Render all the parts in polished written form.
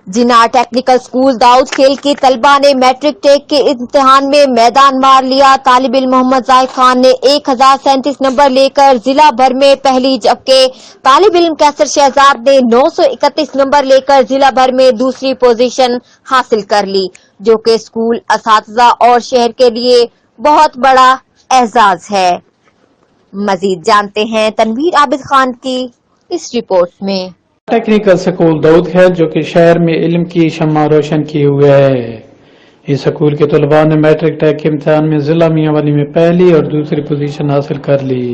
जिना technical school Dawood खेल के तलबा ने मैट्रिक टेक के इम्तिहान में मैदान मार लिया। तालिब इल्म मोहम्मद जाहिद खान ने 1037 नंबर लेकर जिला भर में पहली, जबकि तालिब इल्म कैसर शहजाद ने 931 नंबर लेकर जिला भर में दूसरी पोजीशन हासिल कर ली, जो कि स्कूल, असातिज़ा और शहर के लिए बहुत बड़ा एजाज है। मजीद जानते हैं तनवीर आबिद खान की इस रिपोर्ट में। टेक्निकल स्कूल दाऊद खेल जो कि शहर में इल्म की शम्मा रोशन किए हुए है। इस स्कूल के तलबा ने मैट्रिक टेक के इम्तिहान में जिला मियांवाली में पहली और दूसरी पोजीशन हासिल कर ली।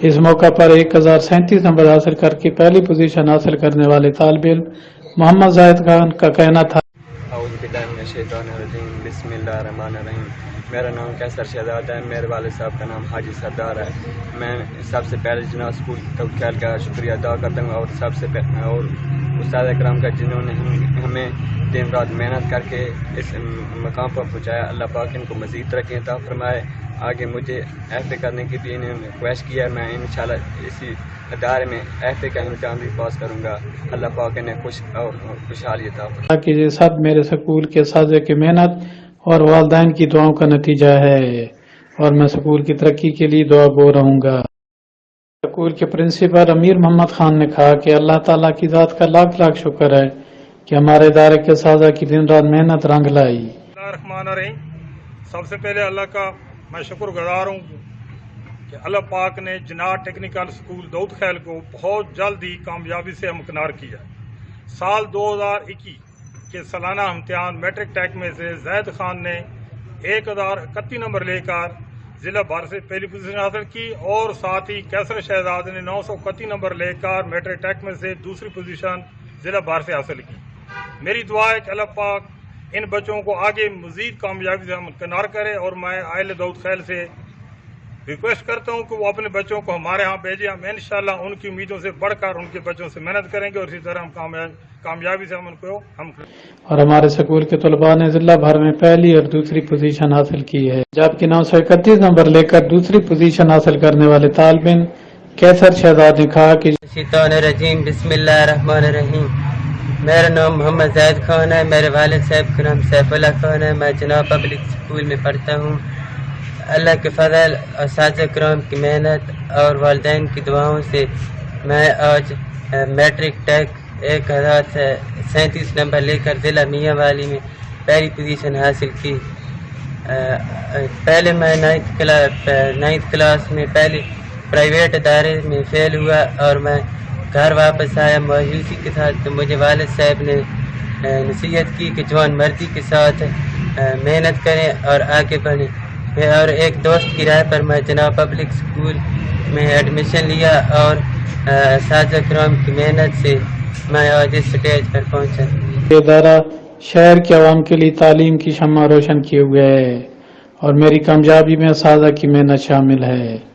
इस मौका पर 1037 नंबर हासिल करके पहली पोजीशन हासिल करने वाले तालिब इल्म मोहम्मद जाहिद खान का कहना था, मेरा नाम कैसर शहजाद है, मेरे वालिद साहब का नाम हाजी सरदार है। मैं सबसे पहले जिना स्कूल दाऊद का शुक्रिया अदा करता हूँ और उस्ताद इकराम का जिन्होंने हमें दिन रात मेहनत करके इस मकाम पर पहुँचाया। अल्लाह पाक इनको मज़ीद तरक्की अता फरमाए। आगे मुझे एफ ए करने की भी इन्होंने ख्वाहिश किया है। मैं इंशाल्लाह इसी अदारे में एफ ए का इम्तिहान भी पास करूँगा। अल्लाह पाक इन्हें खुशहाली अता फरमाए। ये सब मेरे स्कूल के साजे की मेहनत और वालिदैन की दुआओं का नतीजा है और मैं स्कूल की तरक्की के लिए दुआ गो रहूंगा। स्कूल के प्रिंसिपल अमीर मोहम्मद खान ने कहा कि अल्लाह ताला की ज़ात का लाख लाख शुक्र है कि हमारे इदारे के साजा की दिन रात मेहनत रंग लाई। सबसे पहले अल्लाह का मैं शुक्रगुजार हूँ कि अल्लाह पाक ने जिना टेक्निकल स्कूल दाऊद खेल को बहुत जल्द ही कामयाबी से हमकिनार किया। साल 2021 के सालाना इम्तिहान मैट्रिक टेक में से जाहिद खान ने 1031 नंबर लेकर जिला भर से पहली पोजीशन हासिल की और साथ ही कैसर शहजाद ने 931 नंबर लेकर मैट्रिक टेक में से दूसरी पोजीशन जिला भर से हासिल की। मेरी दुआ है कि अल्लाह पाक इन बच्चों को आगे मजीद कामयाबी से हमकिनार करे और मैं आइल दाऊद खेल से रिक्वेस्ट करता हूँ कि वो अपने बच्चों को हमारे यहाँ भेजें। हम इंशाल्लाह उनकी उम्मीदों से बढ़कर उनके बच्चों से मेहनत करेंगे और इसी तरह हम कामयाबी से और हमारे स्कूल के तलबा ने जिला भर में पहली और दूसरी पोजीशन हासिल की है, जबकि 931 नंबर लेकर दूसरी पोजीशन हासिल करने वाले तालिब इल्म कैसर शहजाद ने कहा कि बिस्मिल्लाहिर्रहमानिर्रहीम, मेरा नाम मोहम्मद जाहिद खान है, मेरे वालिद साहब का नाम सैफुल्लाह खान है। मैं जिना पब्लिक स्कूल में पढ़ता हूँ। अल्लाह के फजल और साज़ कराम की मेहनत और वालिदैन की दुआओं से मैं आज मैट्रिक टेक 1037 नंबर लेकर ज़िला मियांवाली में पहली पोजीशन हासिल की। पहले मैं 9th क्लास में पहले प्राइवेट इदारे में फेल हुआ और मैं घर वापस आया मायूसी के साथ। तो मुझे वालिद साहब ने नसीहत की कि जवान मर्दी के साथ मेहनत करें और आगे बढ़ें। और एक दोस्त की राय पर मैं जिना पब्लिक स्कूल में एडमिशन लिया और साज़ कराम की मेहनत से मैं आज इस स्टेज पर पहुंचा। ये इदारा शहर के अवाम के लिए तालीम की शम्मा रोशन किए हुए है और मेरी कामयाबी में साज़ा की मेहनत शामिल है।